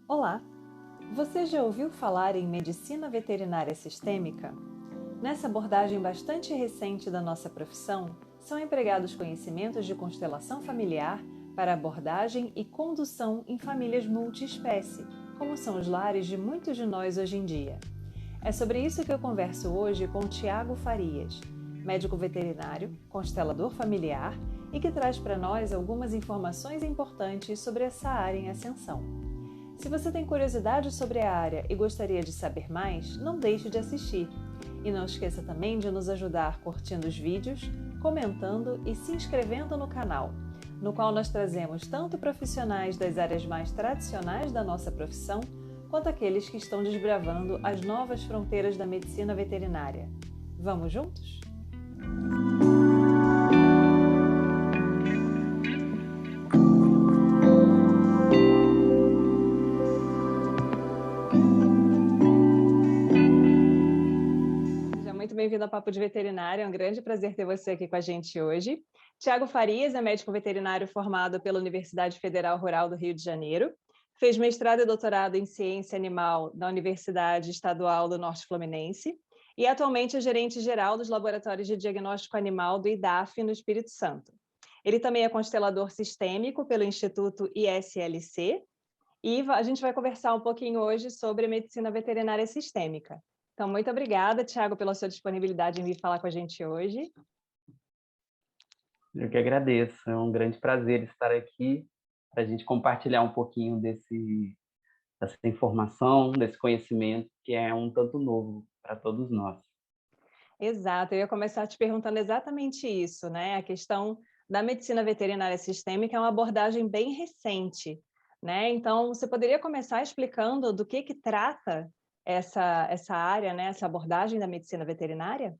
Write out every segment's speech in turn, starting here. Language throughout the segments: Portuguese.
Olá! Você já ouviu falar em medicina veterinária sistêmica? Nessa abordagem bastante recente da nossa profissão, são empregados conhecimentos de constelação familiar para abordagem e condução em famílias multiespécie, como são os lares de muitos de nós hoje em dia. É sobre isso que eu converso hoje com Tiago Farias, médico veterinário, constelador familiar e que traz para nós algumas informações importantes sobre essa área em ascensão. Se você tem curiosidade sobre a área e gostaria de saber mais, não deixe de assistir. E não esqueça também de nos ajudar curtindo os vídeos, comentando e se inscrevendo no canal, no qual nós trazemos tanto profissionais das áreas mais tradicionais da nossa profissão, quanto aqueles que estão desbravando as novas fronteiras da medicina veterinária. Vamos juntos? Muito bem-vindo ao Papo de Veterinária, é um grande prazer ter você aqui com a gente hoje. Tiago Farias é médico veterinário formado pela Universidade Federal Rural do Rio de Janeiro, fez mestrado e doutorado em ciência animal na Universidade Estadual do Norte Fluminense e atualmente é gerente geral dos laboratórios de diagnóstico animal do IDAF no Espírito Santo. Ele também é constelador sistêmico pelo Instituto ISLC e a gente vai conversar um pouquinho hoje sobre medicina veterinária sistêmica. Então, muito obrigada, Tiago, pela sua disponibilidade em vir falar com a gente hoje. Eu que agradeço, é um grande prazer estar aqui para a gente compartilhar um pouquinho dessa informação, desse conhecimento que é um tanto novo para todos nós. Exato, eu ia começar te perguntando exatamente isso, né? A questão da medicina veterinária sistêmica é uma abordagem bem recente, né? Então, você poderia começar explicando do que trata essa área, né? Essa abordagem da medicina veterinária?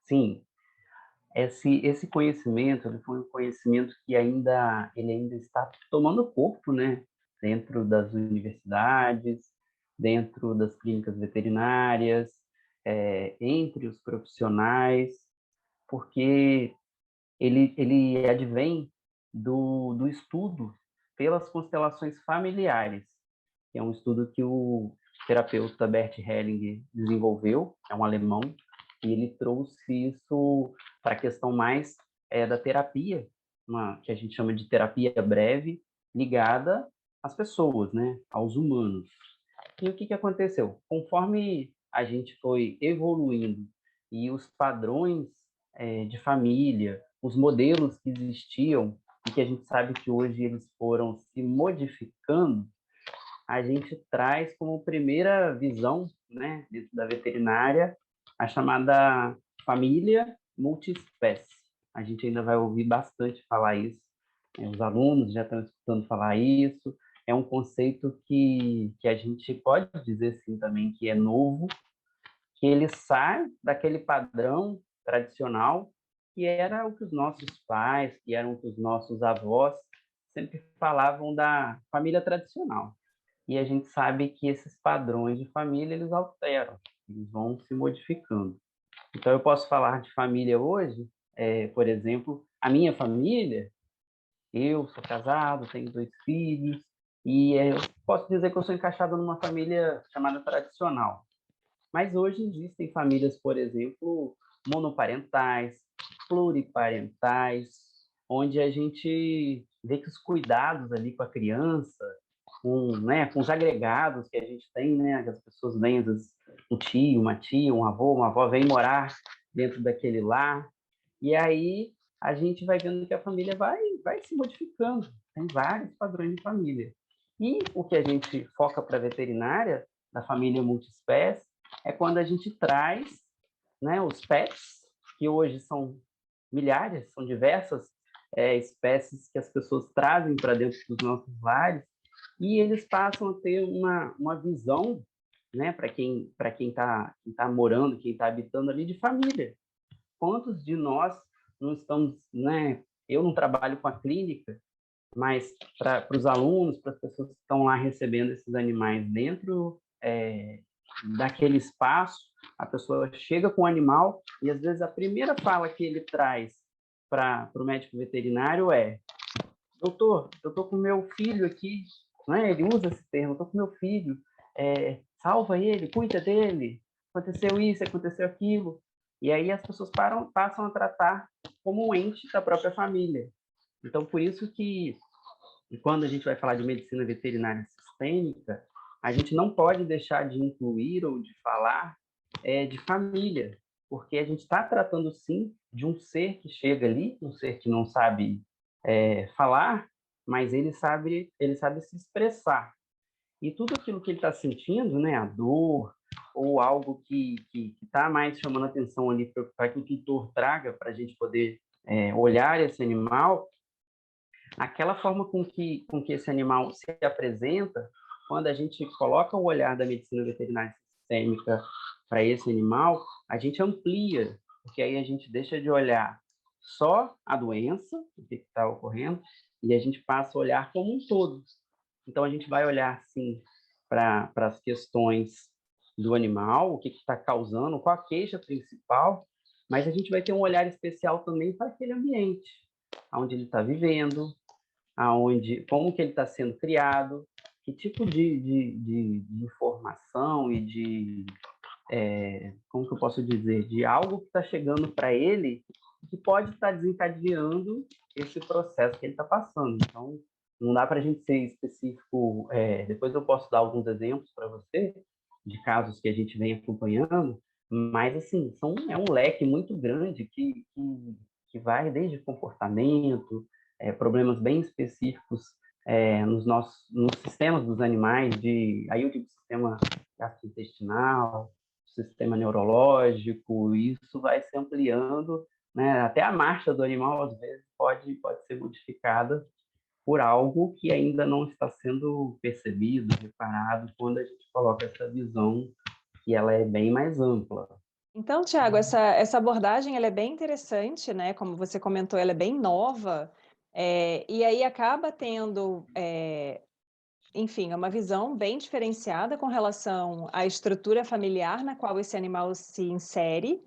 Sim, esse conhecimento, ele foi um conhecimento que ele ainda está tomando corpo, né? Dentro das universidades, dentro das clínicas veterinárias, entre os profissionais, porque ele advém do estudo pelas constelações familiares, que é um estudo que o terapeuta Bert Hellinger desenvolveu, é um alemão, e ele trouxe isso para a questão mais da terapia, que a gente chama de terapia breve, ligada às pessoas, né, aos humanos. E o que aconteceu? Conforme a gente foi evoluindo e os padrões de família, os modelos que existiam e que a gente sabe que hoje eles foram se modificando, a gente traz como primeira visão, né, dentro da veterinária, a chamada família multiespécie. A gente ainda vai ouvir bastante falar isso, os alunos já estão escutando falar isso, é um conceito que a gente pode dizer sim também que é novo, que ele sai daquele padrão tradicional que era o que os nossos pais, que eram o que os nossos avós sempre falavam da família tradicional. E a gente sabe que esses padrões de família, eles alteram, eles vão se modificando. Então, eu posso falar de família hoje, por exemplo, a minha família, eu sou casado, tenho 2 filhos, e eu posso dizer que eu sou encaixado numa família chamada tradicional. Mas hoje existem famílias, por exemplo, monoparentais, pluriparentais, onde a gente vê que os cuidados ali com a criança, com os agregados que a gente tem, né, que as pessoas vêm, às vezes, um tio, uma tia, um avô, uma avó, vem morar dentro daquele lar, e aí a gente vai vendo que a família vai se modificando, tem vários padrões de família. E o que a gente foca para a veterinária, da família multiespécie, é quando a gente traz, né, os pets, que hoje são milhares, são diversas espécies que as pessoas trazem para dentro dos nossos lares, e eles passam a ter uma visão, né, para quem tá morando, quem está habitando ali, de família. Quantos de nós não estamos, né? Eu não trabalho com a clínica, mas para os alunos, para as pessoas que estão lá recebendo esses animais dentro daquele espaço, a pessoa chega com o animal e às vezes a primeira fala que ele traz para o médico veterinário é: doutor, eu estou com meu filho aqui não é? Ele usa esse termo, estou com meu filho, salva ele, cuida dele, aconteceu isso, aconteceu aquilo. E aí as pessoas passam a tratar como um ente da própria família. Então, por isso que, quando a gente vai falar de medicina veterinária sistêmica, a gente não pode deixar de incluir ou de falar de família, porque a gente está tratando, sim, de um ser que chega ali, um ser que não sabe falar, mas ele sabe se expressar. E tudo aquilo que ele está sentindo, né, a dor, ou algo que está mais chamando atenção ali para que o tutor traga para a gente poder olhar esse animal, aquela forma com que esse animal se apresenta, quando a gente coloca o olhar da medicina veterinária sistêmica para esse animal, a gente amplia, porque aí a gente deixa de olhar só a doença, o que está ocorrendo, e a gente passa a olhar como um todo. Então, a gente vai olhar, sim, para as questões do animal, o que está causando, qual a queixa principal, mas a gente vai ter um olhar especial também para aquele ambiente, onde ele está vivendo, como que ele está sendo criado, que tipo de informação e como que eu posso dizer, de algo que está chegando para ele que pode estar desencadeando esse processo que ele está passando. Então, não dá para a gente ser específico. Depois eu posso dar alguns exemplos para você de casos que a gente vem acompanhando, mas assim é um leque muito grande que vai desde comportamento, problemas bem específicos nos sistemas dos animais, aí eu digo sistema gastrointestinal, sistema neurológico, isso vai se ampliando, né? Até a marcha do animal, às vezes, pode ser modificada por algo que ainda não está sendo percebido, reparado, quando a gente coloca essa visão que ela é bem mais ampla. Então, Tiago, essa abordagem ela é bem interessante, né? Como você comentou, ela é bem nova, e aí acaba tendo, enfim, uma visão bem diferenciada com relação à estrutura familiar na qual esse animal se insere,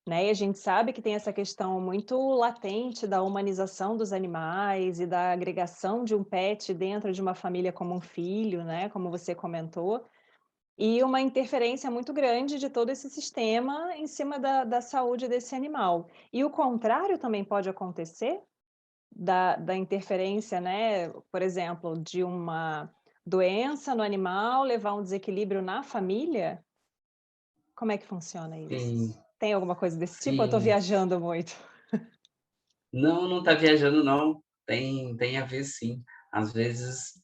né? E a gente sabe que tem essa questão muito latente da humanização dos animais e da agregação de um pet dentro de uma família como um filho, né? Como você comentou. E uma interferência muito grande de todo esse sistema em cima da saúde desse animal. E o contrário também pode acontecer, da interferência, né? Por exemplo, de uma doença no animal levar um desequilíbrio na família? Como é que funciona isso? Sim, Tem alguma coisa desse tipo ou eu estou sim. viajando muito? Não, não está viajando, não. Tem a ver, sim. Às vezes,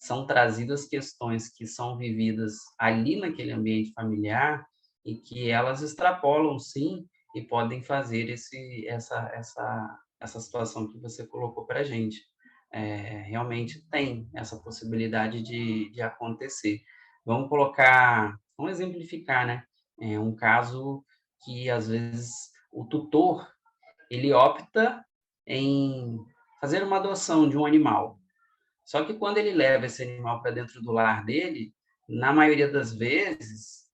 são trazidas questões que são vividas ali naquele ambiente familiar e que elas extrapolam, sim, e podem fazer essa situação que você colocou para a gente. Realmente tem essa possibilidade de acontecer. Vamos exemplificar, né? Um caso que, às vezes, o tutor ele opta em fazer uma adoção de um animal. Só que quando ele leva esse animal para dentro do lar dele, na maioria das vezes,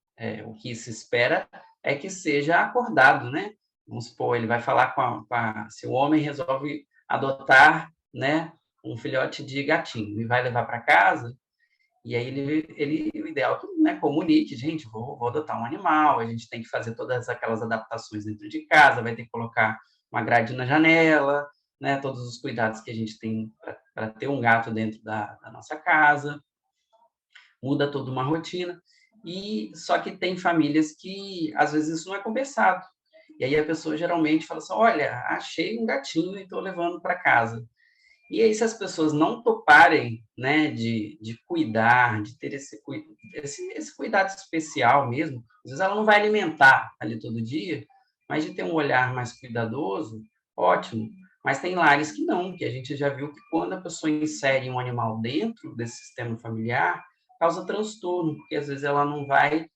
o que se espera é que seja acordado, né? Vamos supor, ele vai falar se o homem resolve adotar, né, um filhote de gatinho e vai levar para casa, e aí o ideal é que, né, comunique, gente, vou adotar um animal, a gente tem que fazer todas aquelas adaptações dentro de casa, vai ter que colocar uma grade na janela, né, todos os cuidados que a gente tem para ter um gato dentro da nossa casa, muda toda uma rotina, e só que tem famílias que, às vezes, isso não é conversado. E aí a pessoa geralmente fala assim, olha, achei um gatinho e estou levando para casa. E aí, se as pessoas não toparem, né, de cuidar, de ter esse cuidado especial mesmo, às vezes ela não vai alimentar ali todo dia, mas de ter um olhar mais cuidadoso, ótimo. Mas tem lares que não, que a gente já viu que quando a pessoa insere um animal dentro desse sistema familiar, causa transtorno, porque às vezes ela não vai,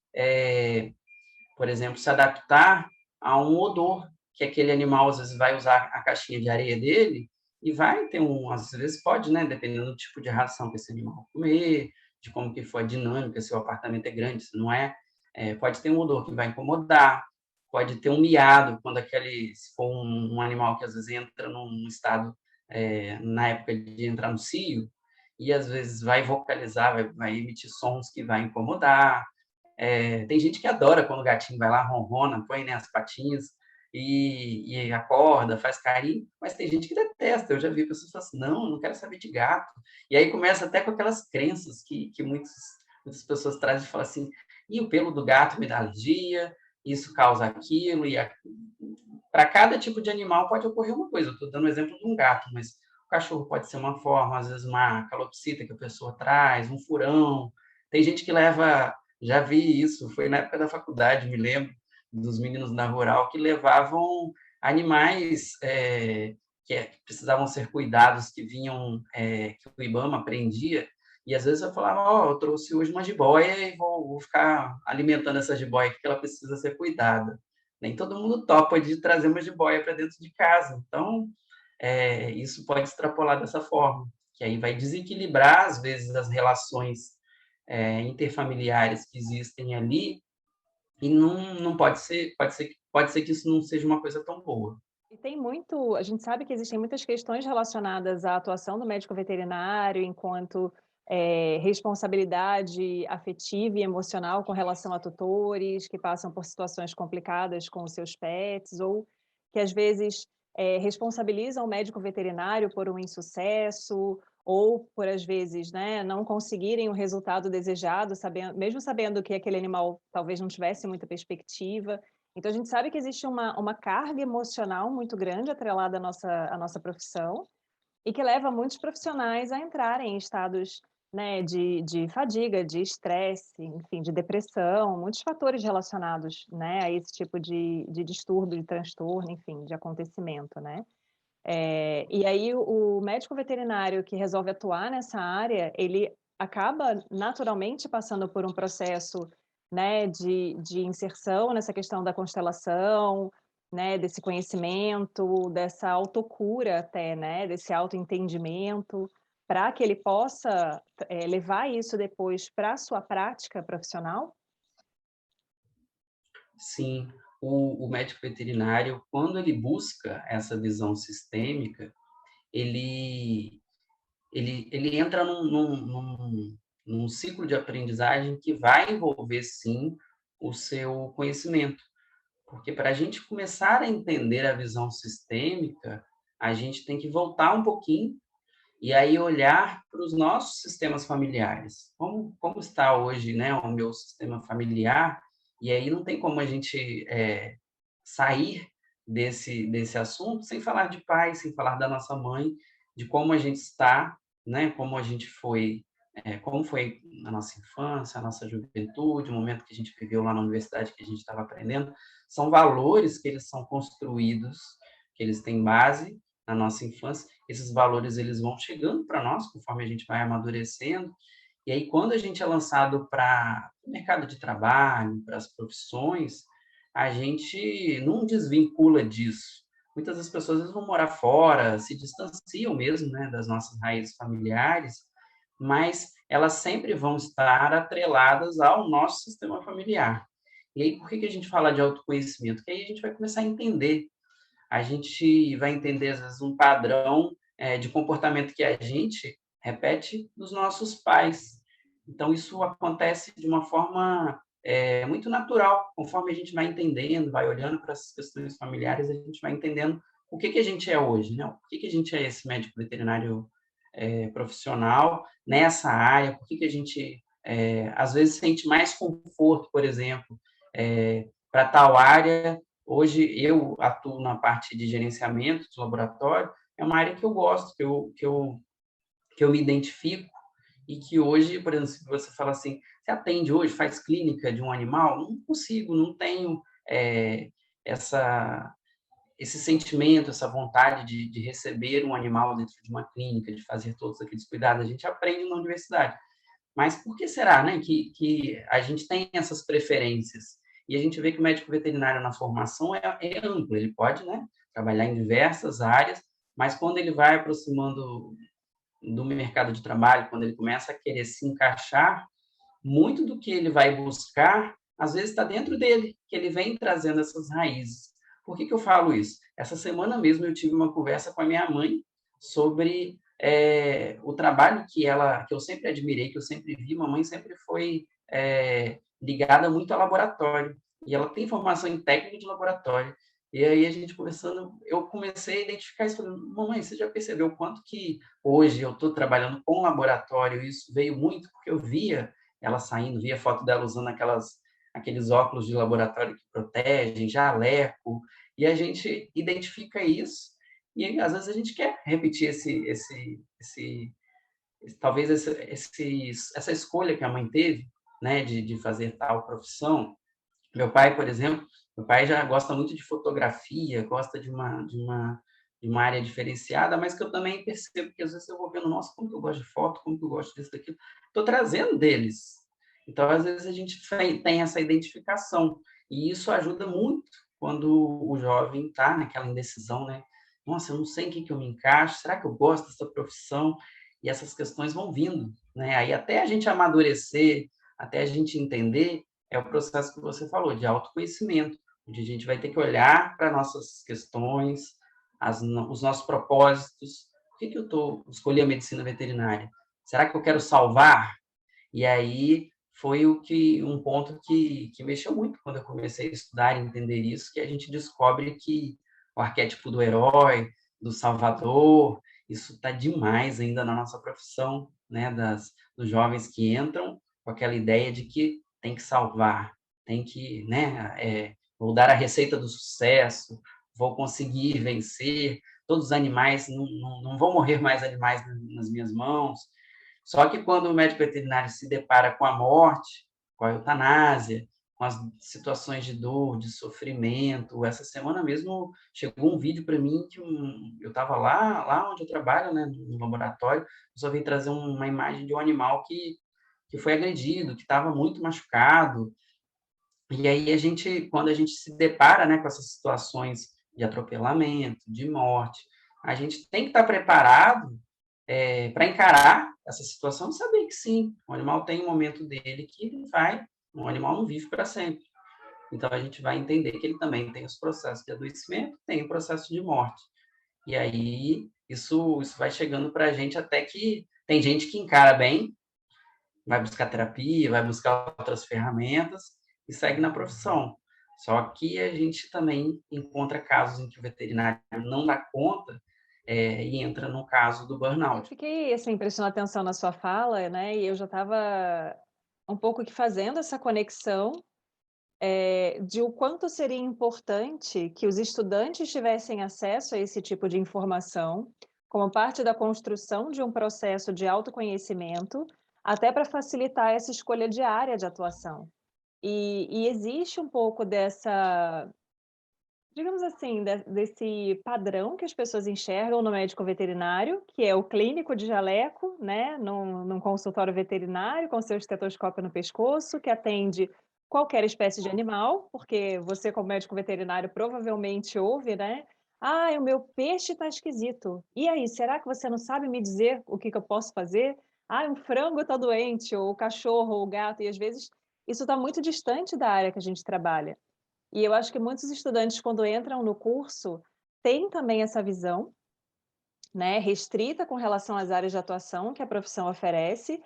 por exemplo, se adaptar a um odor, que aquele animal às vezes vai usar a caixinha de areia dele e vai ter às vezes pode, né, dependendo do tipo de ração que esse animal comer, de como que foi a dinâmica, se o apartamento é grande, se não é, pode ter um odor que vai incomodar, pode ter um miado, se for um animal que às vezes entra num estado, na época de entrar no cio, e às vezes vai vocalizar, vai emitir sons que vai incomodar. Tem gente que adora quando o gatinho vai lá, ronrona, põe, né, as patinhas e acorda, faz carinho, mas tem gente que detesta. Eu já vi pessoas falando assim, não, não quero saber de gato. E aí começa até com aquelas crenças que muitas pessoas trazem e falam assim, e o pelo do gato me dá alergia, isso causa aquilo, e para cada tipo de animal pode ocorrer uma coisa. Eu estou dando o exemplo de um gato, mas o cachorro pode ser uma forma, às vezes uma calopsita que a pessoa traz, um furão. Tem gente que leva, já vi isso, foi na época da faculdade, me lembro, dos meninos na rural que levavam animais que precisavam ser cuidados, que vinham, que o IBAMA prendia, e às vezes eu falava, ó, eu trouxe hoje uma jiboia e vou ficar alimentando essa jiboia porque ela precisa ser cuidada. Nem todo mundo topa de trazer uma jiboia para dentro de casa. Então, isso pode extrapolar dessa forma, que aí vai desequilibrar, às vezes, as relações interfamiliares que existem ali, e não pode ser que isso não seja uma coisa tão boa. E tem muito, a gente sabe que existem muitas questões relacionadas à atuação do médico veterinário enquanto responsabilidade afetiva e emocional com relação a tutores que passam por situações complicadas com os seus pets, ou que às vezes responsabilizam o médico veterinário por um insucesso, ou por às vezes, né, não conseguirem o resultado desejado, mesmo sabendo que aquele animal talvez não tivesse muita perspectiva. Então, a gente sabe que existe uma carga emocional muito grande atrelada à nossa profissão e que leva muitos profissionais a entrarem em estados, né, de fadiga, de estresse, enfim, de depressão, muitos fatores relacionados, né, a esse tipo de distúrbio, de transtorno, enfim, de acontecimento, né. E aí o médico veterinário que resolve atuar nessa área, ele acaba naturalmente passando por um processo, né, de inserção nessa questão da constelação, né, desse conhecimento, dessa autocura até, né, desse autoentendimento, para que ele possa, levar isso depois para a sua prática profissional? Sim, o médico veterinário, quando ele busca essa visão sistêmica, ele ele entra num ciclo de aprendizagem que vai envolver, sim, o seu conhecimento. Porque para a gente começar a entender a visão sistêmica, a gente tem que voltar um pouquinho e aí olhar para os nossos sistemas familiares. Como está hoje, né, o meu sistema familiar? E aí não tem como a gente sair desse assunto sem falar de pai, sem falar da nossa mãe, de como a gente está, né? Como a gente foi, como foi a nossa infância, a nossa juventude, o momento que a gente viveu lá na universidade, que a gente estava aprendendo. São valores que eles são construídos, que eles têm base na nossa infância. Esses valores eles vão chegando para nós conforme a gente vai amadurecendo. E aí, quando a gente é lançado para o mercado de trabalho, para as profissões, a gente não desvincula disso. Muitas das pessoas às vezes vão morar fora, se distanciam mesmo, né, das nossas raízes familiares, mas elas sempre vão estar atreladas ao nosso sistema familiar. E aí, por que a gente fala de autoconhecimento? Porque aí a gente vai começar a entender. A gente vai entender, às vezes, um padrão de comportamento que a gente repete dos nossos pais. Então, isso acontece de uma forma muito natural, conforme a gente vai entendendo, vai olhando para essas questões familiares, a gente vai entendendo o que a gente é hoje, né? Por que a gente é esse médico veterinário profissional nessa área, por que a gente, às vezes, sente mais conforto, por exemplo, para tal área. Hoje, eu atuo na parte de gerenciamento de laboratório, é uma área que eu gosto, que eu me identifico, e que hoje, por exemplo, se você fala assim, você atende hoje, faz clínica de um animal? Não consigo, não tenho essa, esse sentimento, essa vontade de receber um animal dentro de uma clínica, de fazer todos aqueles cuidados. A gente aprende na universidade. Mas por que será, né, que a gente tem essas preferências? E a gente vê que o médico veterinário na formação é amplo, ele pode, né, trabalhar em diversas áreas, mas quando ele vai aproximando do mercado de trabalho, quando ele começa a querer se encaixar, muito do que ele vai buscar, às vezes está dentro dele, que ele vem trazendo essas raízes. Por que eu falo isso? Essa semana mesmo eu tive uma conversa com a minha mãe sobre o trabalho que eu sempre admirei, que eu sempre vi, mamãe sempre foi ligada muito a laboratório. E ela tem formação em técnica de laboratório. E aí a gente conversando, eu comecei a identificar isso, falei, mamãe, você já percebeu o quanto que hoje eu estou trabalhando com laboratório? Isso veio muito porque eu via ela saindo, via foto dela usando aqueles óculos de laboratório que protegem, jaleco, e a gente identifica isso e às vezes a gente quer repetir talvez essa escolha que a mãe teve, né, de fazer tal profissão. Meu pai, por exemplo, meu pai já gosta muito de fotografia, gosta de uma área diferenciada, mas que eu também percebo que às vezes eu vou vendo, nossa, como que eu gosto de foto, como que eu gosto disso, daquilo. Estou trazendo deles. Então, às vezes, a gente tem essa identificação. E isso ajuda muito quando o jovem está naquela indecisão, né? Nossa, eu não sei em que eu me encaixo, será que eu gosto dessa profissão? E essas questões vão vindo, né? Aí até a gente amadurecer, até a gente entender, é o processo que você falou, de autoconhecimento, onde a gente vai ter que olhar para nossas questões, os nossos propósitos. Por que eu escolhi a medicina veterinária? Será que eu quero salvar? E aí foi um ponto que mexeu muito quando eu comecei a estudar e entender isso, que a gente descobre que o arquétipo do herói, do salvador, isso está demais ainda na nossa profissão, né, dos jovens que entram com aquela ideia de que tem que salvar, tem que, né, vou dar a receita do sucesso, vou conseguir vencer, todos os animais, não vão morrer mais animais nas minhas mãos. Só que quando o médico veterinário se depara com a morte, com a eutanásia, com as situações de dor, de sofrimento, essa semana mesmo chegou um vídeo para mim que eu estava lá onde eu trabalho, né, no laboratório, só veio trazer uma imagem de um animal que foi agredido, que estava muito machucado. E aí quando a gente se depara, né, com essas situações de atropelamento, de morte, a gente tem que estar preparado para encarar essa situação e saber que sim, o animal tem um momento dele que ele um animal não vive para sempre. Então a gente vai entender que ele também tem os processos de adoecimento, tem o processo de morte. E aí isso vai chegando para a gente até que tem gente que encara bem, vai buscar terapia, vai buscar outras ferramentas e segue na profissão. Só que a gente também encontra casos em que o veterinário não dá conta e entra no caso do Eu burnout. fiquei, assim, prestando atenção na sua fala, né, e eu já estava um pouco que fazendo essa conexão, de o quanto seria importante que os estudantes tivessem acesso a esse tipo de informação, como parte da construção de um processo de autoconhecimento, até para facilitar essa escolha de área de atuação. E existe um pouco dessa, digamos assim, desse padrão que as pessoas enxergam no médico veterinário, que é o clínico de jaleco, né, num consultório veterinário, com seu estetoscópio no pescoço, que atende qualquer espécie de animal, porque você, como médico veterinário, provavelmente ouve, né? Ah, o meu peixe está esquisito. E aí, será que você não sabe me dizer o que eu posso fazer? Ah, um frango está doente, ou o cachorro, ou o gato, e às vezes isso está muito distante da área que a gente trabalha. E eu acho que muitos estudantes, quando entram no curso, têm também essa visão, né, restrita com relação às áreas de atuação que a profissão oferece,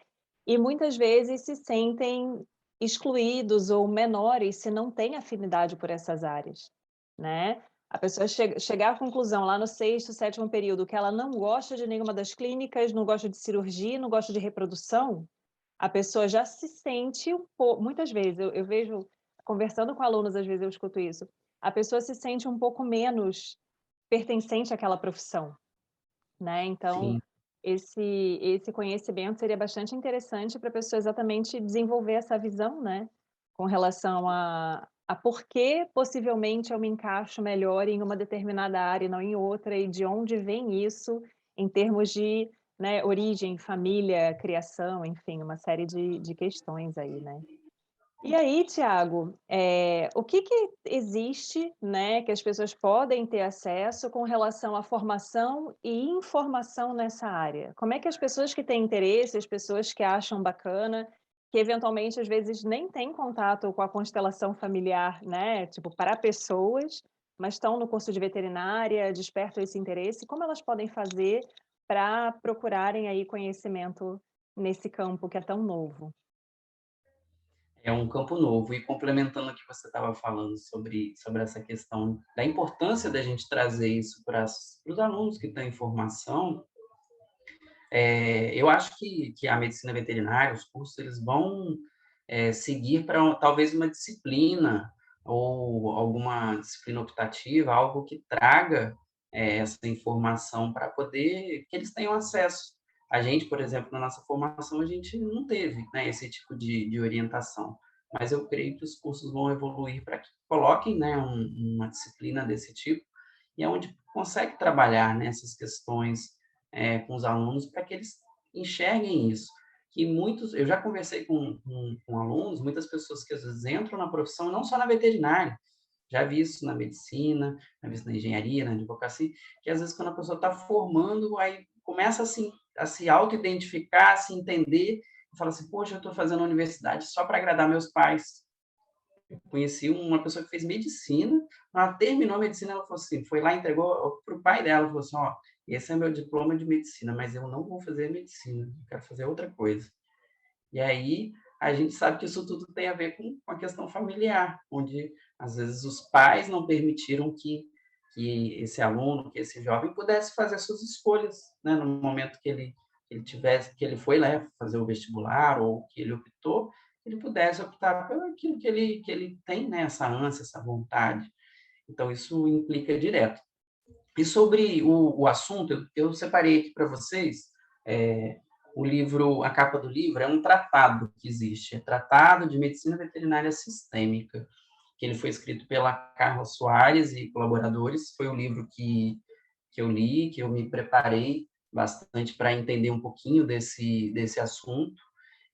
e muitas vezes se sentem excluídos ou menores se não têm afinidade por essas áreas, né? A pessoa chegar à conclusão lá no sexto, sétimo período que ela não gosta de nenhuma das clínicas, não gosta de cirurgia, não gosta de reprodução, a pessoa já se sente um pouco, muitas vezes, eu vejo, conversando com alunos, às vezes eu escuto isso, a pessoa se sente um pouco menos pertencente àquela profissão, né? Então, Sim, esse conhecimento seria bastante interessante para a pessoa exatamente desenvolver essa visão, né? Com relação a por que possivelmente eu me encaixo melhor em uma determinada área e não em outra, e de onde vem isso em termos de, né, origem, família, criação, enfim, uma série de questões aí, né? E aí, Tiago, o que existe, né, que as pessoas podem ter acesso com relação à formação e informação nessa área? Como é que as pessoas que têm interesse, as pessoas que acham bacana, que eventualmente às vezes nem têm contato com a constelação familiar, né, tipo, para pessoas, mas estão no curso de veterinária, despertam esse interesse, como elas podem fazer para procurarem aí conhecimento nesse campo que é tão novo? É um campo novo. E complementando o que você estava falando sobre essa questão da importância da gente trazer isso para os alunos que estão em formação, eu acho que a medicina veterinária, os cursos, eles vão seguir para talvez uma disciplina ou alguma disciplina optativa, algo que traga essa informação para poder que eles tenham acesso. A gente, por exemplo, na nossa formação, a gente não teve, né, esse tipo de orientação, mas eu creio que os cursos vão evoluir para que coloquem, né, uma disciplina desse tipo, e é onde consegue trabalhar nessas questões com os alunos para que eles enxerguem isso. Que muitos, eu já conversei com alunos, muitas pessoas que às vezes entram na profissão, não só na veterinária, já vi isso na medicina, já vi isso na engenharia, na advocacia, que às vezes quando a pessoa está formando, aí começa assim, a se auto-identificar, a se entender, e fala assim, poxa, eu estou fazendo a universidade só para agradar meus pais. Eu conheci uma pessoa que fez medicina, ela terminou a medicina, ela falou assim, foi lá, entregou para o pai dela, falou assim, ó, esse é meu diploma de medicina, mas eu não vou fazer medicina, eu quero fazer outra coisa. E aí a gente sabe que isso tudo tem a ver com a questão familiar, onde às vezes os pais não permitiram que esse aluno, que esse jovem pudesse fazer suas escolhas, né, no momento que ele tivesse, que ele foi lá fazer o vestibular ou que ele optou, ele pudesse optar pelo aquilo que ele tem, né, essa ânsia, essa vontade. Então isso implica direto. E sobre o assunto, eu separei aqui para vocês é, o livro, a capa do livro é um tratado que existe, é Tratado de Medicina Veterinária Sistêmica, que ele foi escrito pela Carla Soares e colaboradores. Foi um livro que eu li, que eu me preparei bastante para entender um pouquinho desse assunto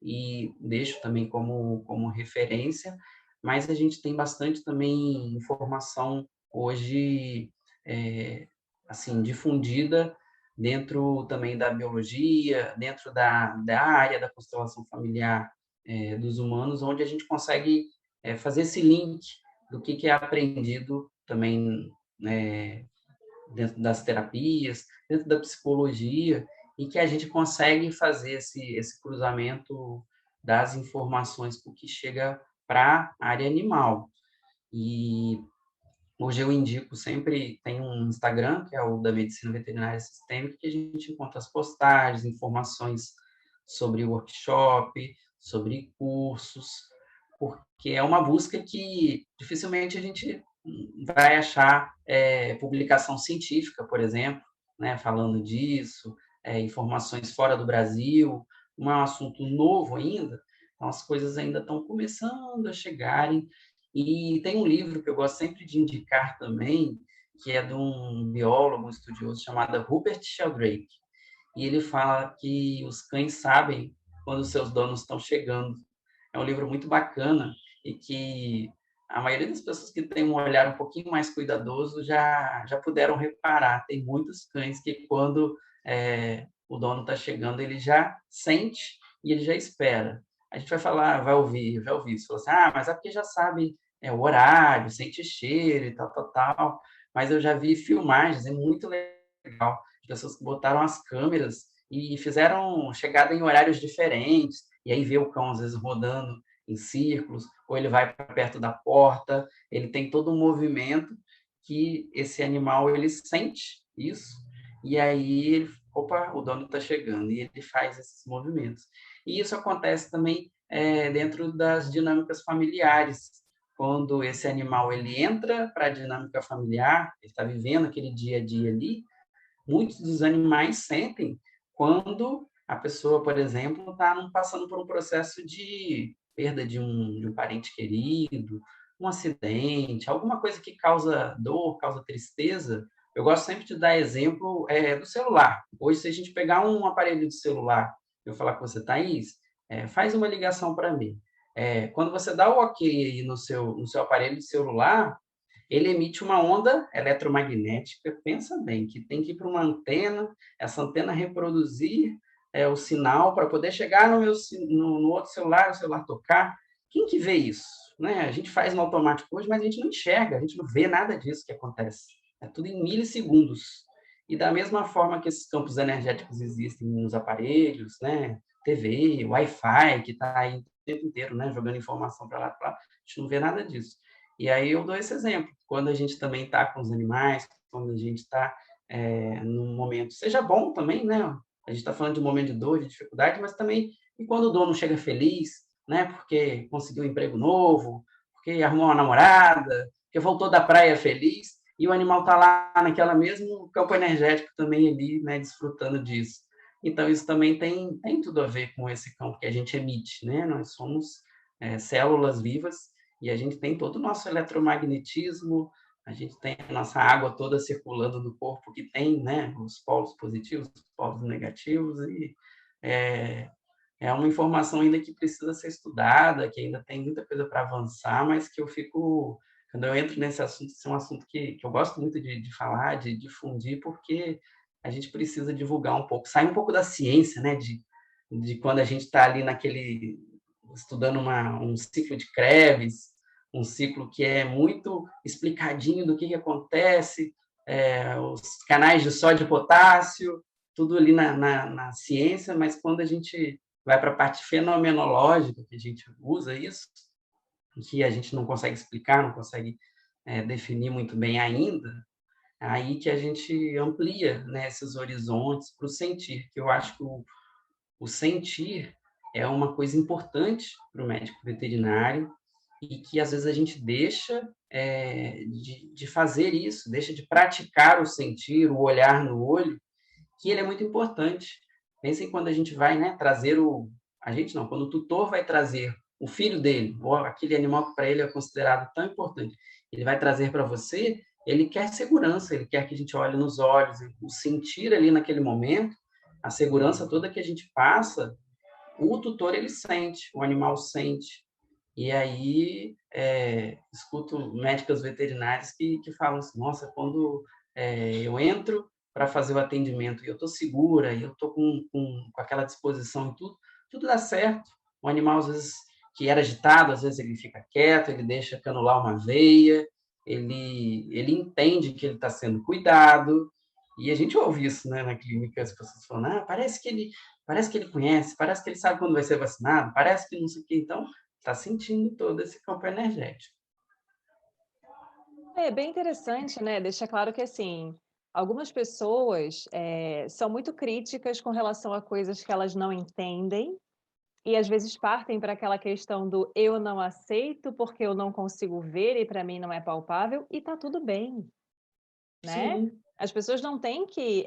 e deixo também como referência, mas a gente tem bastante também informação hoje assim difundida dentro também da biologia, dentro da área da constelação familiar dos humanos, onde a gente consegue fazer esse link do que é aprendido também dentro das terapias, dentro da psicologia, e que a gente consegue fazer esse cruzamento das informações com o que chega para a área animal. E hoje eu indico sempre, tem um Instagram, que é o da Medicina Veterinária Sistêmica, que a gente encontra as postagens, informações sobre workshop, sobre cursos, porque é uma busca que dificilmente a gente vai achar publicação científica, por exemplo, né, falando disso, informações fora do Brasil, um assunto novo ainda, então as coisas ainda estão começando a chegarem, e tem um livro que eu gosto sempre de indicar também, que é de um biólogo, um estudioso chamado Rupert Sheldrake, e ele fala que os cães sabem quando os seus donos estão chegando. É um livro muito bacana e que a maioria das pessoas que têm um olhar um pouquinho mais cuidadoso já puderam reparar. Tem muitos cães que quando o dono está chegando, ele já sente e ele já espera. A gente vai falar, vai ouvir, eu já ouvi isso, falou assim, mas é porque já sabe o horário, sente cheiro e tal, tal, tal. Mas eu já vi filmagens, é muito legal, de pessoas que botaram as câmeras e fizeram chegada em horários diferentes, e aí vê o cão, às vezes, rodando em círculos, ou ele vai para perto da porta, ele tem todo um movimento que esse animal, ele sente isso, e aí ele, opa, o dono está chegando, e ele faz esses movimentos. E isso acontece também dentro das dinâmicas familiares, quando esse animal ele entra para a dinâmica familiar, ele está vivendo aquele dia a dia ali, muitos dos animais sentem quando a pessoa, por exemplo, está passando por um processo de perda de um parente querido, um acidente, alguma coisa que causa dor, causa tristeza. Eu gosto sempre de dar exemplo do celular. Hoje, se a gente pegar um aparelho de celular, eu falar com você, Thaís, faz uma ligação para mim. Quando você dá o ok aí no seu aparelho de celular, ele emite uma onda eletromagnética, pensa bem, que tem que ir para uma antena, essa antena reproduzir o sinal para poder chegar no outro celular, o celular tocar. Quem que vê isso? Né? A gente faz no automático hoje, mas a gente não enxerga, a gente não vê nada disso que acontece. É tudo em milissegundos. E da mesma forma que esses campos energéticos existem nos aparelhos, né? TV, Wi-Fi, que está aí o tempo inteiro, né? Jogando informação para lá, para lá, a gente não vê nada disso. E aí eu dou esse exemplo. Quando a gente também está com os animais, quando a gente está num momento, seja bom também, né? A gente está falando de um momento de dor, de dificuldade, mas também e quando o dono chega feliz, né? Porque conseguiu um emprego novo, porque arrumou uma namorada, porque voltou da praia feliz, e o animal está lá naquela mesmo campo energético também ali, né? Desfrutando disso. Então, isso também tem tudo a ver com esse campo que a gente emite, né? Nós somos células vivas e a gente tem todo o nosso eletromagnetismo, a gente tem a nossa água toda circulando no corpo, que tem, né, os polos positivos, os polos negativos, e é, é uma informação ainda que precisa ser estudada, que ainda tem muita coisa para avançar, mas que eu fico, quando eu entro nesse assunto, esse é um assunto que eu gosto muito de falar, de difundir, porque a gente precisa divulgar um pouco, sair um pouco da ciência, né, de quando a gente está ali naquele, estudando um ciclo de Krebs, um ciclo que é muito explicadinho do que acontece, os canais de sódio e potássio, tudo ali na ciência, mas quando a gente vai para a parte fenomenológica, que a gente usa isso, que a gente não consegue explicar, não consegue definir muito bem ainda, aí que a gente amplia, né, esses horizontes para o sentir, que eu acho que o sentir é uma coisa importante para o médico veterinário e que às vezes a gente deixa de fazer isso, deixa de praticar o sentir, o olhar no olho, que ele é muito importante. Pensem quando a gente vai, né, trazer a gente não, quando o tutor vai trazer o filho dele, ou aquele animal que para ele é considerado tão importante, ele vai trazer para você, ele quer segurança, ele quer que a gente olhe nos olhos, o sentir ali naquele momento, a segurança toda que a gente passa, o tutor ele sente, o animal sente. E aí escuto médicas veterinárias que falam assim, nossa, quando eu entro para fazer o atendimento e eu estou segura, e eu estou com aquela disposição e tudo dá certo. O animal, às vezes, que era agitado, às vezes ele fica quieto, ele deixa canular uma veia, ele entende que ele está sendo cuidado, e a gente ouve isso, né, na clínica, as pessoas falando, parece que ele conhece, parece que ele sabe quando vai ser vacinado, parece que não sei o quê. Então, está sentindo todo esse campo energético. É bem interessante, né? Deixa claro que, assim, algumas pessoas são muito críticas com relação a coisas que elas não entendem e, às vezes, partem para aquela questão do eu não aceito porque eu não consigo ver e para mim não é palpável, e tá tudo bem, né? Sim, As pessoas não têm que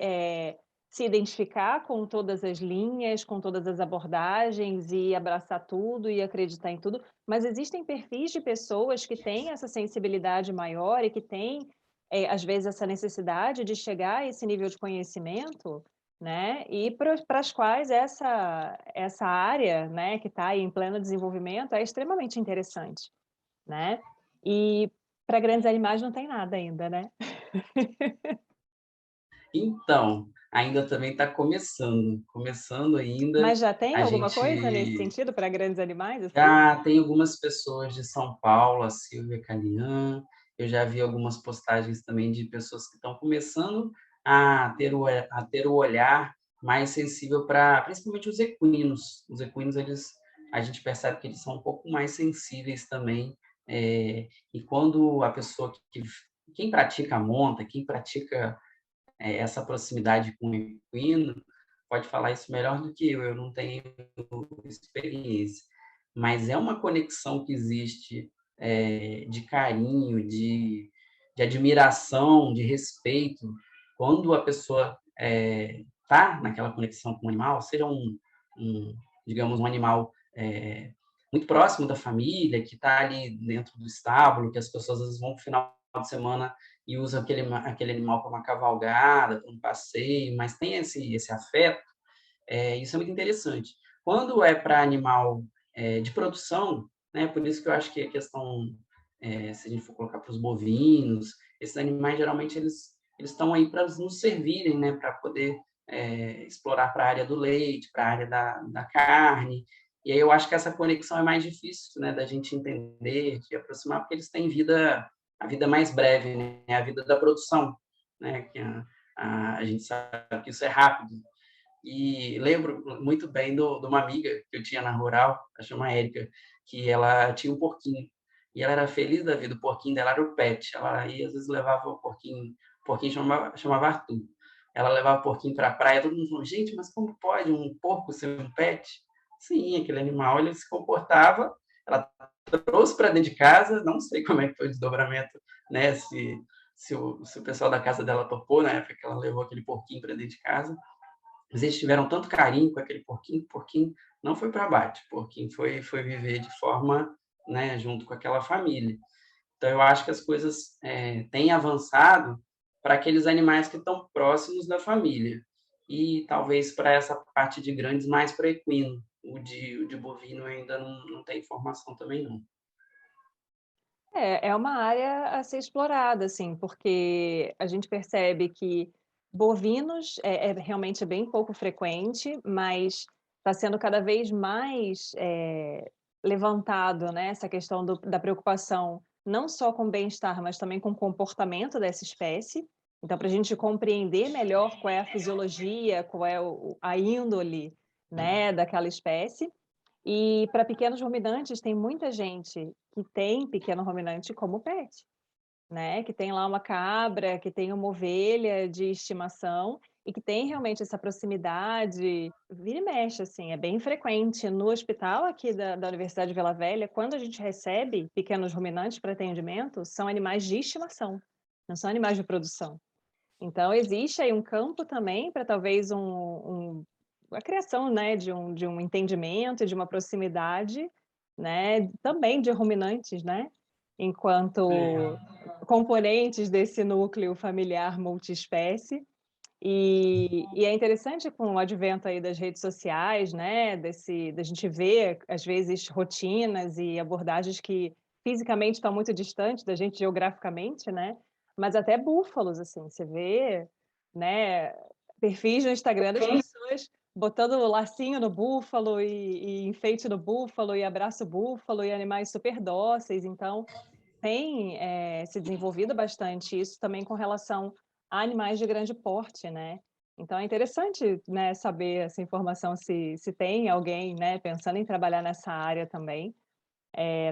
se identificar com todas as linhas, com todas as abordagens e abraçar tudo e acreditar em tudo, mas existem perfis de pessoas que têm essa sensibilidade maior e que têm, às vezes, essa necessidade de chegar a esse nível de conhecimento, né? E para as quais essa área, né, que está aí em pleno desenvolvimento é extremamente interessante, né? E para grandes animais não tem nada ainda, né? então, ainda também está começando ainda. Mas já tem A alguma coisa nesse gente sentido para grandes animais, assim? já tem algumas pessoas de São Paulo, a Silvia Calian, eu já vi algumas postagens também de pessoas que estão começando a ter o olhar mais sensível para, principalmente os equinos. Os equinos, a gente percebe que eles são um pouco mais sensíveis também, e quando a pessoa quem pratica a monta, quem pratica essa proximidade com o equino, pode falar isso melhor do que eu não tenho experiência. Mas é uma conexão que existe de carinho, de admiração, de respeito, quando a pessoa está naquela conexão com o animal, seja digamos, um animal muito próximo da família, que está ali dentro do estábulo, que as pessoas às vezes vão para o final de semana e usam aquele animal para uma cavalgada, para um passeio, mas tem esse afeto, isso é muito interessante. Quando é para animal de produção, né, por isso que eu acho que a questão, se a gente for colocar para os bovinos, esses animais geralmente eles estão aí para nos servirem, né, para poder explorar para a área do leite, para a área da carne, e aí eu acho que essa conexão é mais difícil, né, da gente entender, de aproximar, porque eles têm a vida mais breve, né, a vida da produção, né, que a gente sabe que isso é rápido. E lembro muito bem de uma amiga que eu tinha na rural, ela chama Érica, que ela tinha um porquinho. E ela era feliz da vida, o porquinho dela era o pet. Ela ia, às vezes, levava o porquinho chamava Arthur. Ela levava o porquinho para a praia, todo mundo falou, gente, mas como pode um porco ser um pet? Sim, aquele animal, ele se comportava, ela trouxe para dentro de casa, não sei como é que foi o desdobramento, né, se o pessoal da casa dela topou, na época que ela levou aquele porquinho para dentro de casa, mas eles tiveram tanto carinho com aquele porquinho, o porquinho não foi para abate, o porquinho foi viver de forma, né, junto com aquela família. Então, eu acho que as coisas têm avançado para aqueles animais que estão próximos da família. E talvez para essa parte de grandes, mais para equino. O de bovino ainda não tem informação também, não. É uma área a ser explorada, assim, porque a gente percebe que bovinos é realmente bem pouco frequente, mas está sendo cada vez mais levantado, né, essa questão da preocupação não só com o bem-estar, mas também com o comportamento dessa espécie. Então, para a gente compreender melhor qual é a fisiologia, qual é a índole, né, daquela espécie. E para pequenos ruminantes, tem muita gente que tem pequeno ruminante como pet, né? Que tem lá uma cabra, que tem uma ovelha de estimação e que tem realmente essa proximidade, vira e mexe, assim, é bem frequente. No hospital aqui da Universidade de Vila Velha, quando a gente recebe pequenos ruminantes para atendimento, são animais de estimação, não são animais de produção. Então, existe aí um campo também para talvez a criação, né, de um entendimento, de uma proximidade, né, também de ruminantes, né, enquanto componentes desse núcleo familiar multiespécie. E é interessante com o advento aí das redes sociais, né, da gente ver, às vezes, rotinas e abordagens que fisicamente estão muito distantes da gente geograficamente, né, mas até búfalos, assim, você vê, né, perfis no Instagram das pessoas botando lacinho no búfalo e enfeite no búfalo e abraço búfalo e animais super dóceis, então tem se desenvolvido bastante isso também com relação a animais de grande porte, né? Então é interessante, né, saber essa informação se tem alguém, né, pensando em trabalhar nessa área também.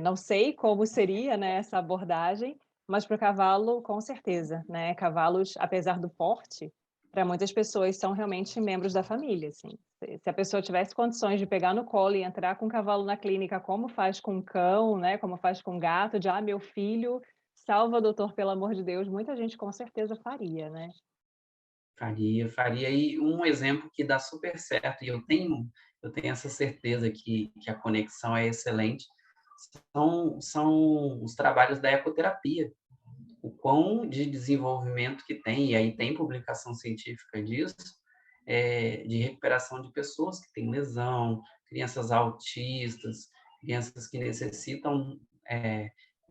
Não sei como seria, né, essa abordagem, mas para o cavalo, com certeza, né? Cavalos, apesar do porte, para muitas pessoas são realmente membros da família, assim. Se a pessoa tivesse condições de pegar no colo e entrar com o cavalo na clínica, como faz com cão, né? Como faz com gato, de meu filho, salva, doutor, pelo amor de Deus, muita gente com certeza faria, né? Faria, faria. E um exemplo que dá super certo, e eu tenho essa certeza que a conexão é excelente, são os trabalhos da ecoterapia. O quão de desenvolvimento que tem, e aí tem publicação científica disso, de recuperação de pessoas que têm lesão, crianças autistas, crianças que necessitam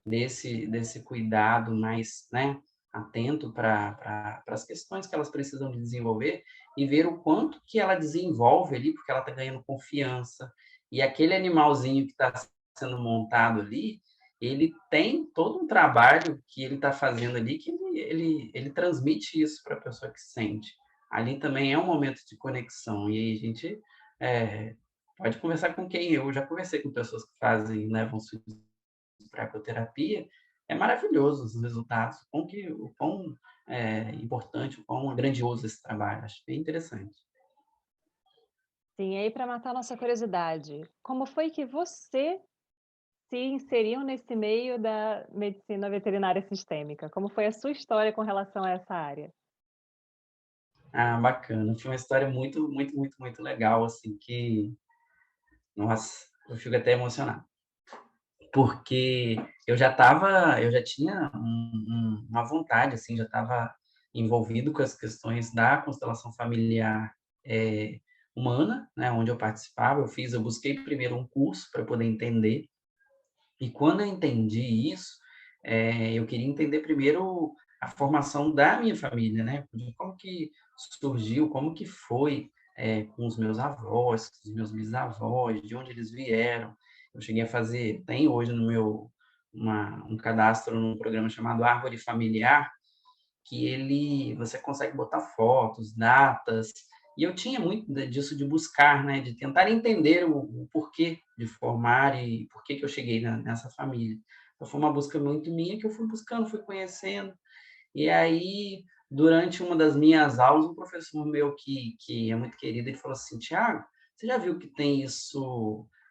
desse cuidado mais, né, atento para as questões que elas precisam de desenvolver e ver o quanto que ela desenvolve ali, porque ela está ganhando confiança. E aquele animalzinho que está sendo montado ali, ele tem todo um trabalho que ele está fazendo ali, que ele transmite isso para a pessoa que sente. Ali também é um momento de conexão, e aí a gente pode conversar com quem eu já conversei com pessoas que fazem, levam os filhos para ecoterapia, é maravilhoso os resultados, o quão importante, o quão grandioso esse trabalho, acho bem interessante. Sim, e aí para matar a nossa curiosidade, como foi que você se inseriu nesse meio da medicina veterinária sistêmica? Como foi a sua história com relação a essa área? Ah, bacana. Foi uma história muito, muito, muito, muito legal, assim, nossa, eu fico até emocionado. Porque eu já tinha uma vontade, assim, já estava envolvido com as questões da constelação familiar humana, né, onde eu participava, eu busquei primeiro um curso para poder entender, e quando eu entendi isso, eu queria entender primeiro a formação da minha família, né? De como que surgiu, como que foi com os meus avós, com os meus bisavós, de onde eles vieram. Eu cheguei a fazer, tem hoje no meu um cadastro num programa chamado Árvore Familiar, que você consegue botar fotos, datas, e eu tinha muito disso de buscar, né, de tentar entender o porquê de formar e por que eu cheguei nessa família. Então, foi uma busca muito minha que eu fui buscando, fui conhecendo, e aí, durante uma das minhas aulas, um professor meu que é muito querido, ele falou assim, Tiago, você já viu que tem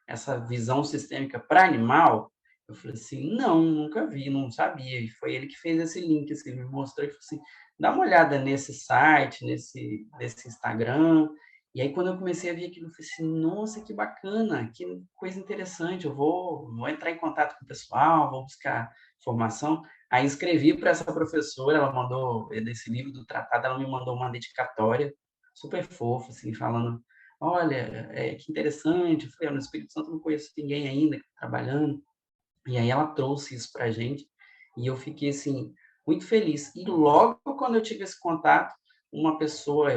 essa visão sistêmica para animal? Eu falei assim, não, nunca vi, não sabia. E foi ele que fez esse link, assim, me mostrou e falou assim, dá uma olhada nesse site, nesse Instagram. E aí, quando eu comecei a ver aquilo, eu falei assim, nossa, que bacana, que coisa interessante, eu vou entrar em contato com o pessoal, vou buscar informação. Aí escrevi para essa professora, ela mandou, desse livro do tratado, ela me mandou uma dedicatória super fofa, assim, falando, olha, que interessante. Eu falei, no Espírito Santo eu não conheço ninguém ainda que está trabalhando. E aí ela trouxe isso para a gente e eu fiquei, assim, muito feliz. E logo quando eu tive esse contato, uma pessoa,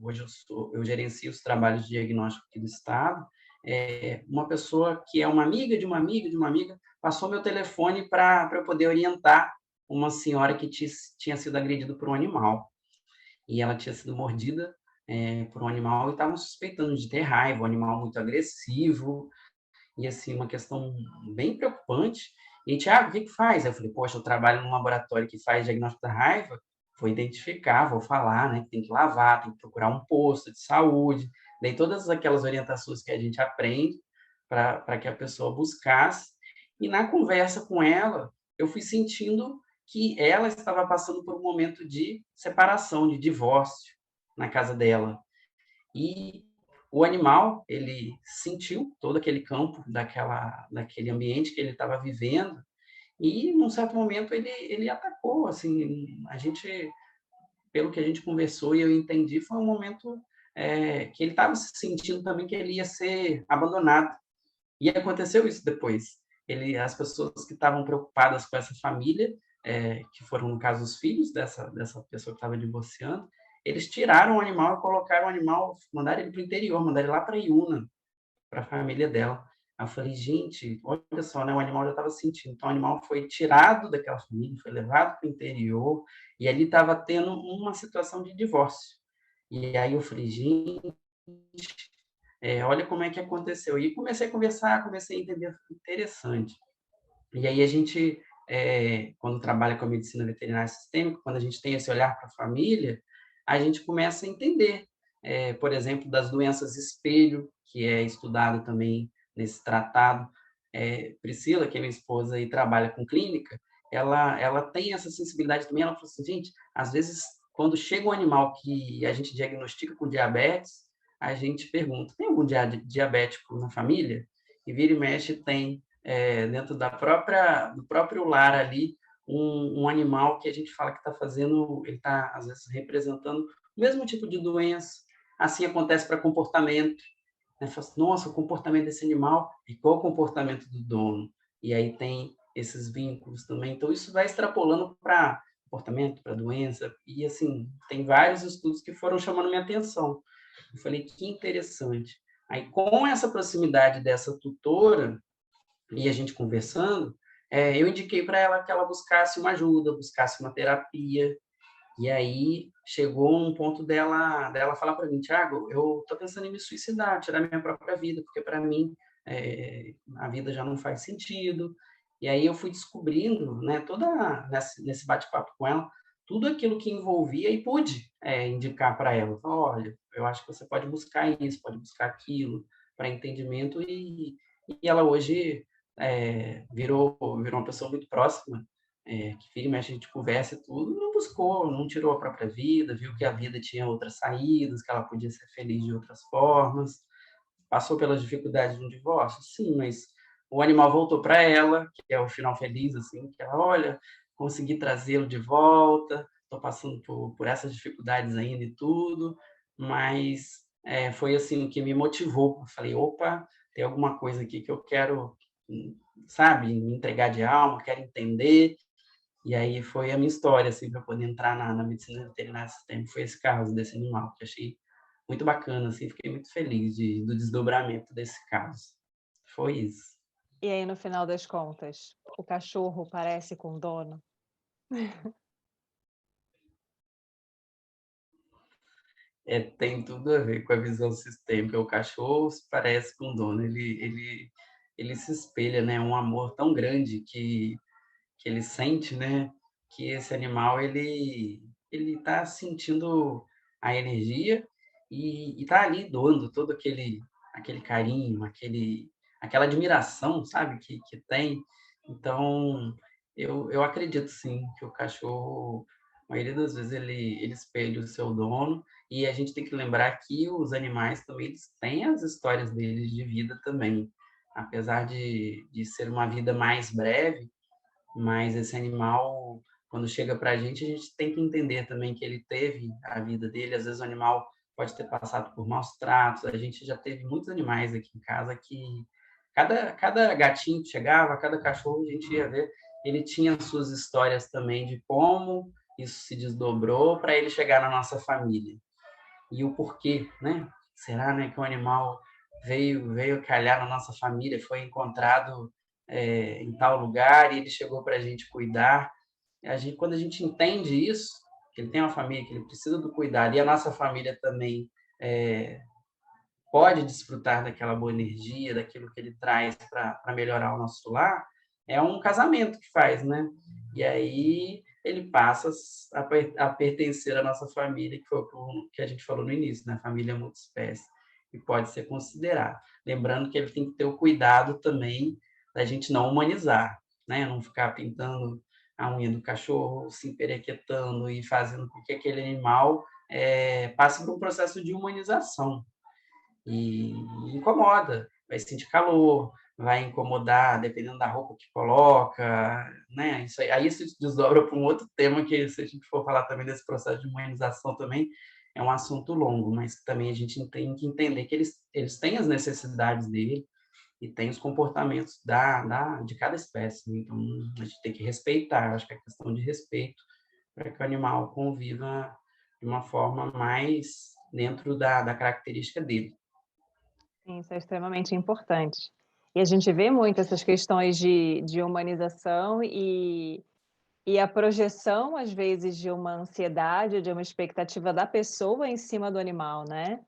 hoje eu gerencio os trabalhos de diagnóstico aqui do Estado, uma pessoa que é uma amiga de uma amiga de uma amiga, passou meu telefone para eu poder orientar uma senhora que tinha sido agredida por um animal. E ela tinha sido mordida por um animal e estavam suspeitando de ter raiva, um animal muito agressivo, e assim, uma questão bem preocupante. E, Tiago, o que que faz? Aí eu falei, poxa, eu trabalho num laboratório que faz diagnóstico da raiva, vou identificar, vou falar, né, que tem que lavar, tem que procurar um posto de saúde, dei todas aquelas orientações que a gente aprende para que a pessoa buscasse. E na conversa com ela, eu fui sentindo que ela estava passando por um momento de separação, de divórcio na casa dela. E o animal, ele sentiu todo aquele campo daquele ambiente que ele estava vivendo e, num certo momento, ele atacou, assim, a gente, pelo que a gente conversou e eu entendi, foi um momento que ele estava se sentindo também que ele ia ser abandonado. E aconteceu isso depois. As pessoas que estavam preocupadas com essa família, que foram, no caso, os filhos dessa pessoa que estava divorciando, eles tiraram o animal e colocaram o animal, mandaram ele para o interior, mandaram ele lá para Iuna, para a família dela. Aí eu falei, gente, olha só, né? O animal já estava sentindo. Então, o animal foi tirado daquela família, foi levado para o interior, e ali estava tendo uma situação de divórcio. E aí eu falei, gente, olha como é que aconteceu. E comecei a conversar, comecei a entender, interessante. E aí a gente, quando trabalha com a medicina veterinária sistêmica, quando a gente tem esse olhar para a família, a gente começa a entender, por exemplo, das doenças espelho, que é estudado também nesse tratado. Priscila, que é minha esposa e trabalha com clínica, ela tem essa sensibilidade também. Ela falou assim, gente, às vezes, quando chega um animal que a gente diagnostica com diabetes, a gente pergunta, tem algum diabético na família? E vira e mexe tem dentro do próprio lar ali, um animal que a gente fala que está fazendo, ele está, às vezes, representando o mesmo tipo de doença. Assim acontece para comportamento. Né? Fala assim, nossa, o comportamento desse animal é igual ao comportamento do dono. E aí tem esses vínculos também. Então, isso vai extrapolando para comportamento, para doença. E, assim, tem vários estudos que foram chamando minha atenção. Eu falei, que interessante. Aí, com essa proximidade dessa tutora, e a gente conversando, eu indiquei para ela que ela buscasse uma ajuda, buscasse uma terapia. E aí chegou um ponto dela falar para mim, Tiago, eu estou pensando em me suicidar, tirar minha própria vida, porque para mim a vida já não faz sentido. E aí eu fui descobrindo, né, toda nesse bate-papo com ela, tudo aquilo que envolvia e pude indicar para ela. Olha, eu acho que você pode buscar isso, pode buscar aquilo, para entendimento. E ela hoje virou uma pessoa muito próxima, que vira e mexe a gente conversa e tudo, não buscou, não tirou a própria vida, viu que a vida tinha outras saídas, que ela podia ser feliz de outras formas. Passou pelas dificuldades de um divórcio? Sim, mas o animal voltou para ela, que é o final feliz, assim, que ela, olha, consegui trazê-lo de volta, estou passando por essas dificuldades ainda e tudo, mas foi assim o que me motivou. Eu falei, opa, tem alguma coisa aqui que eu quero, sabe, me entregar de alma, quero entender. E aí foi a minha história, assim, para poder entrar na medicina veterinária sistêmica, foi esse caso desse animal, que eu achei muito bacana, assim, fiquei muito feliz do desdobramento desse caso. Foi isso. E aí, no final das contas, o cachorro parece com o dono? Tem tudo a ver com a visão sistêmica. O cachorro se parece com o dono, ele se espelha, né? Um amor tão grande que ele sente, né? Que esse animal ele está sentindo a energia e está ali doando todo aquele carinho, aquela admiração, sabe? Que tem. Então, eu acredito sim que o cachorro, a maioria das vezes, ele espelha o seu dono. E a gente tem que lembrar que os animais também eles têm as histórias deles de vida também. Apesar de ser uma vida mais breve, mas esse animal, quando chega para a gente tem que entender também que ele teve a vida dele. Às vezes o animal pode ter passado por maus tratos. A gente já teve muitos animais aqui em casa que cada gatinho que chegava, cada cachorro, a gente ia ver, ele tinha suas histórias também de como isso se desdobrou para ele chegar na nossa família. E o porquê, né? Será, né, que o animal veio calhar na nossa família, foi encontrado em tal lugar e ele chegou para a gente cuidar. Quando a gente entende isso, que ele tem uma família, que ele precisa do cuidado, e a nossa família também é, pode desfrutar daquela boa energia, daquilo que ele traz para melhorar o nosso lar, é um casamento que faz, né? E aí ele passa a pertencer à nossa família, que foi o que a gente falou no início, né? Família multiespécie, e pode ser considerado. Lembrando que ele tem que ter o cuidado também da gente não humanizar, né? Não ficar pintando a unha do cachorro, se emperequetando e fazendo com que aquele animal passe por um processo de humanização e incomoda, vai sentir calor, vai incomodar dependendo da roupa que coloca, né? Aí isso se desdobra para um outro tema que, se a gente for falar também desse processo de humanização também, é um assunto longo, mas também a gente tem que entender que eles têm as necessidades dele e têm os comportamentos de cada espécie, né? Então a gente tem que respeitar, eu acho que é questão de respeito para que o animal conviva de uma forma mais dentro da característica dele. Sim, isso é extremamente importante. E a gente vê muito essas questões de humanização e a projeção, às vezes, de uma ansiedade, de uma expectativa da pessoa em cima do animal, né?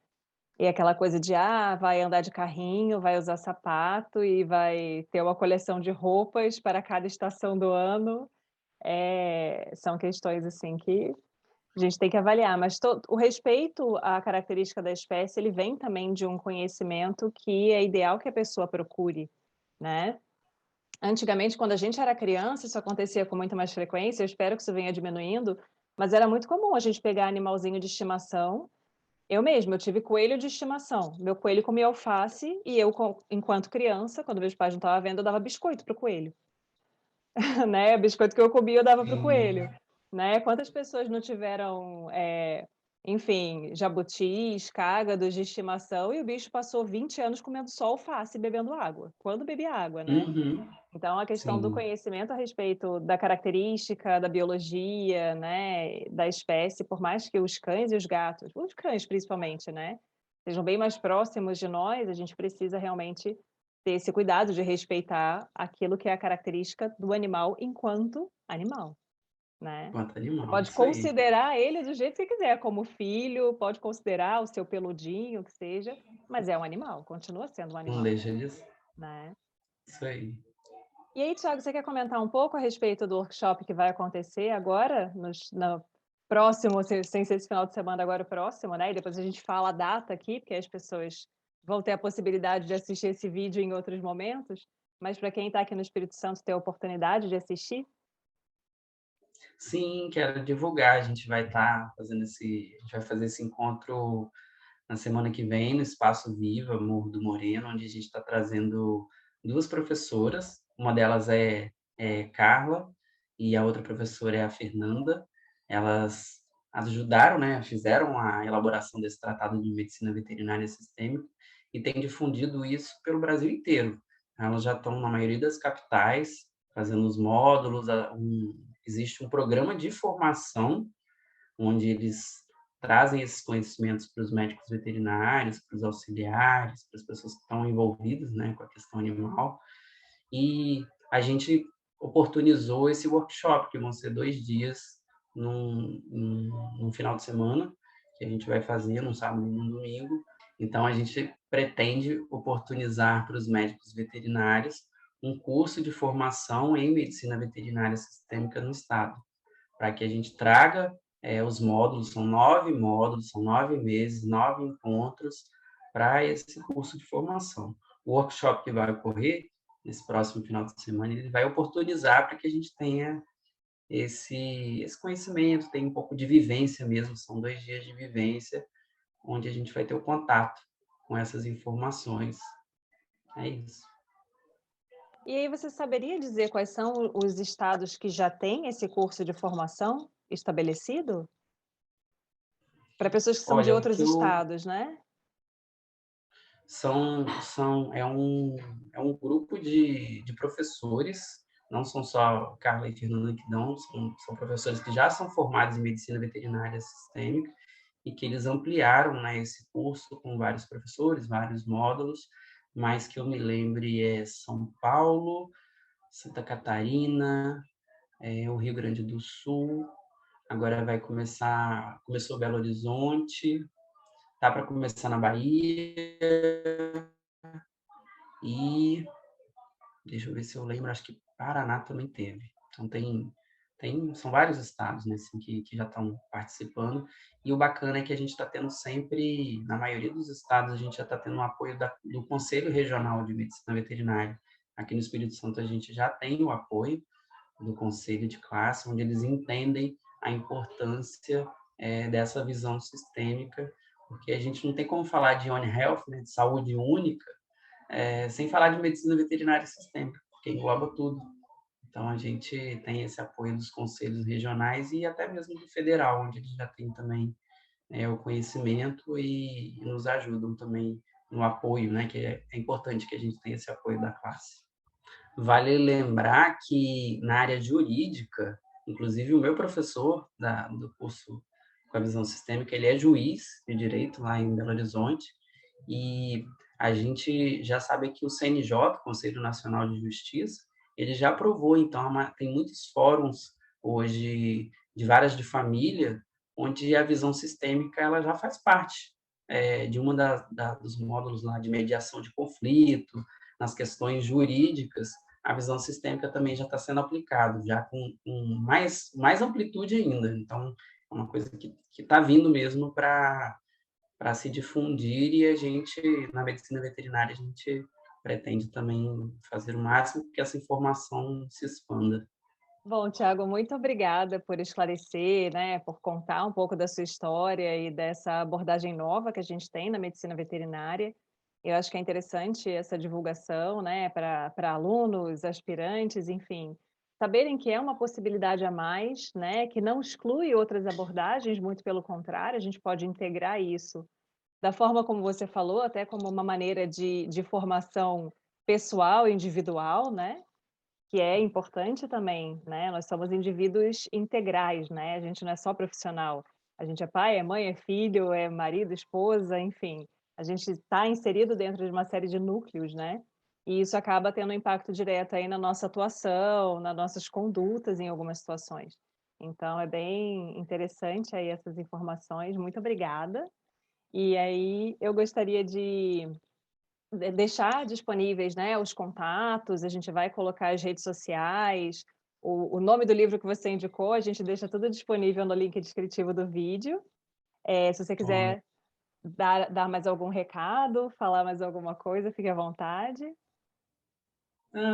E aquela coisa de, vai andar de carrinho, vai usar sapato e vai ter uma coleção de roupas para cada estação do ano. São questões, assim, que a gente tem que avaliar, mas o respeito à característica da espécie, ele vem também de um conhecimento que é ideal que a pessoa procure, né? Antigamente, quando a gente era criança, isso acontecia com muito mais frequência, eu espero que isso venha diminuindo, mas era muito comum a gente pegar animalzinho de estimação. Eu mesma, eu tive coelho de estimação. Meu coelho comia alface e eu, enquanto criança, quando meus pais não estavam vendo, eu dava biscoito para o coelho. Né? O biscoito que eu comia, eu dava para o coelho. Né? Quantas pessoas não tiveram, enfim, jabutis, cágados de estimação e o bicho passou 20 anos comendo só alface e bebendo água? Quando bebia água, né? Uhum. Então, a questão do Sim. conhecimento a respeito da característica, da biologia, né, da espécie, por mais que os cães e os cães principalmente, né, sejam bem mais próximos de nós, a gente precisa realmente ter esse cuidado de respeitar aquilo que é a característica do animal enquanto animal, né? Quanto Você animal, pode isso aí. considerar ele do jeito que você quiser, como filho, pode considerar o seu peludinho, que seja, mas é um animal, continua sendo um Não animal, deixa disso. né? Isso aí. E aí, Thiago, você quer comentar um pouco a respeito do workshop que vai acontecer agora, no próximo, sem ser esse final de semana, agora o próximo, né? E depois a gente fala a data aqui, porque as pessoas vão ter a possibilidade de assistir esse vídeo em outros momentos, mas para quem está aqui no Espírito Santo ter a oportunidade de assistir. Sim, quero divulgar. A gente vai fazer esse encontro na semana que vem no Espaço Viva, Morro do Moreno, onde a gente está trazendo duas professoras. Uma delas é Carla e a outra professora é a Fernanda. Elas ajudaram, né, fizeram a elaboração desse tratado de medicina veterinária sistêmica e têm difundido isso pelo Brasil inteiro. Elas já estão na maioria das capitais fazendo os módulos. Existe um programa de formação onde eles trazem esses conhecimentos para os médicos veterinários, para os auxiliares, para as pessoas que estão envolvidas, né, com a questão animal. E a gente oportunizou esse workshop, que vão ser 2 dias num final de semana, que a gente vai fazer no sábado e no domingo. Então, a gente pretende oportunizar para os médicos veterinários um curso de formação em medicina veterinária sistêmica no estado, para que a gente traga os módulos, são 9 módulos, são 9 meses, 9 encontros para esse curso de formação. O workshop que vai ocorrer nesse próximo final de semana, ele vai oportunizar para que a gente tenha esse conhecimento, tenha um pouco de vivência mesmo, são 2 dias de vivência, onde a gente vai ter o contato com essas informações. É isso. E aí você saberia dizer quais são os estados que já têm esse curso de formação estabelecido? Para pessoas que são de Olha, o outros que eu estados, né? é um grupo de professores, não são só Carla e Fernanda que dão, são professores que já são formados em medicina veterinária sistêmica e que eles ampliaram, né, esse curso com vários professores, vários módulos, mas que eu me lembre é São Paulo, Santa Catarina, o Rio Grande do Sul, agora começou Belo Horizonte, tá para começar na Bahia, e deixa eu ver se eu lembro, acho que Paraná também teve. Então são vários estados, né, assim, que já estão participando. E o bacana é que a gente está tendo sempre, na maioria dos estados, a gente já está tendo o apoio do Conselho Regional de Medicina Veterinária. Aqui no Espírito Santo a gente já tem o apoio do conselho de classe, onde eles entendem a importância dessa visão sistêmica, porque a gente não tem como falar de One Health, né, de saúde única, sem falar de medicina veterinária sistêmica, porque engloba tudo. Então, a gente tem esse apoio dos conselhos regionais e até mesmo do federal, onde eles já têm também o conhecimento e nos ajudam também no apoio, né, que é importante que a gente tenha esse apoio da classe. Vale lembrar que na área jurídica, inclusive o meu professor do curso com a visão sistêmica, ele é juiz de direito lá em Belo Horizonte, e a gente já sabe que o CNJ, Conselho Nacional de Justiça, ele já aprovou, então tem muitos fóruns hoje de varas de família, onde a visão sistêmica ela já faz parte de uma dos módulos lá de mediação de conflito, nas questões jurídicas, a visão sistêmica também já está sendo aplicada, já com mais amplitude ainda. Então, é uma coisa que está vindo mesmo para se difundir, e a gente, na medicina veterinária, a gente pretende também fazer o máximo que essa informação se expanda. Bom, Tiago, muito obrigada por esclarecer, né, por contar um pouco da sua história e dessa abordagem nova que a gente tem na medicina veterinária. Eu acho que é interessante essa divulgação, né, para alunos, aspirantes, enfim, saberem que é uma possibilidade a mais, né, que não exclui outras abordagens, muito pelo contrário, a gente pode integrar isso da forma como você falou, até como uma maneira de formação pessoal, individual, né, que é importante também, né, nós somos indivíduos integrais, né, a gente não é só profissional, a gente é pai, é mãe, é filho, é marido, esposa, enfim, a gente está inserido dentro de uma série de núcleos, né, e isso acaba tendo um impacto direto aí na nossa atuação, nas nossas condutas em algumas situações. Então é bem interessante aí essas informações, muito obrigada. E aí eu gostaria de deixar disponíveis, né, os contatos, a gente vai colocar as redes sociais, o nome do livro que você indicou, a gente deixa tudo disponível no link descritivo do vídeo. Se você Olha, quiser dar mais algum recado, falar mais alguma coisa, fique à vontade.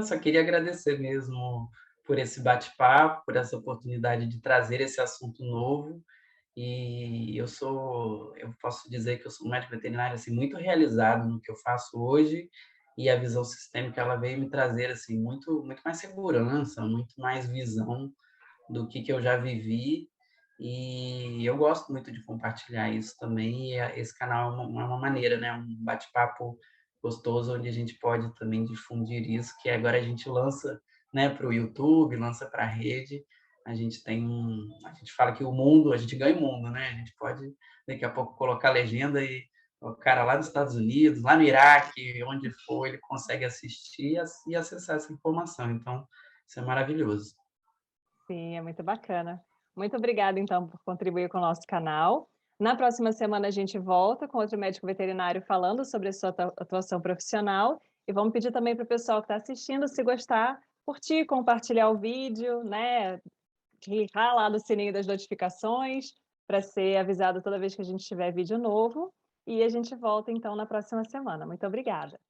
só queria agradecer mesmo por esse bate-papo, por essa oportunidade de trazer esse assunto novo. E eu posso dizer que eu sou um médico veterinário assim muito realizado no que eu faço hoje, e a visão sistêmica ela veio me trazer assim muito mais segurança, muito mais visão do que eu já vivi, e eu gosto muito de compartilhar isso também. E esse canal é uma maneira, né, um bate-papo gostoso onde a gente pode também difundir isso, que agora a gente lança, né, para o YouTube, lança para a rede. A gente fala que o mundo, a gente ganha o mundo, né? A gente pode daqui a pouco colocar a legenda e o cara lá nos Estados Unidos, lá no Iraque, onde for, ele consegue assistir e acessar essa informação. Então, isso é maravilhoso. Sim, é muito bacana. Muito obrigada, então, por contribuir com o nosso canal. Na próxima semana a gente volta com outro médico veterinário falando sobre a sua atuação profissional e vamos pedir também para o pessoal que está assistindo, se gostar, curtir, compartilhar o vídeo, né? Clicar lá no sininho das notificações para ser avisado toda vez que a gente tiver vídeo novo. E a gente volta então na próxima semana. Muito obrigada.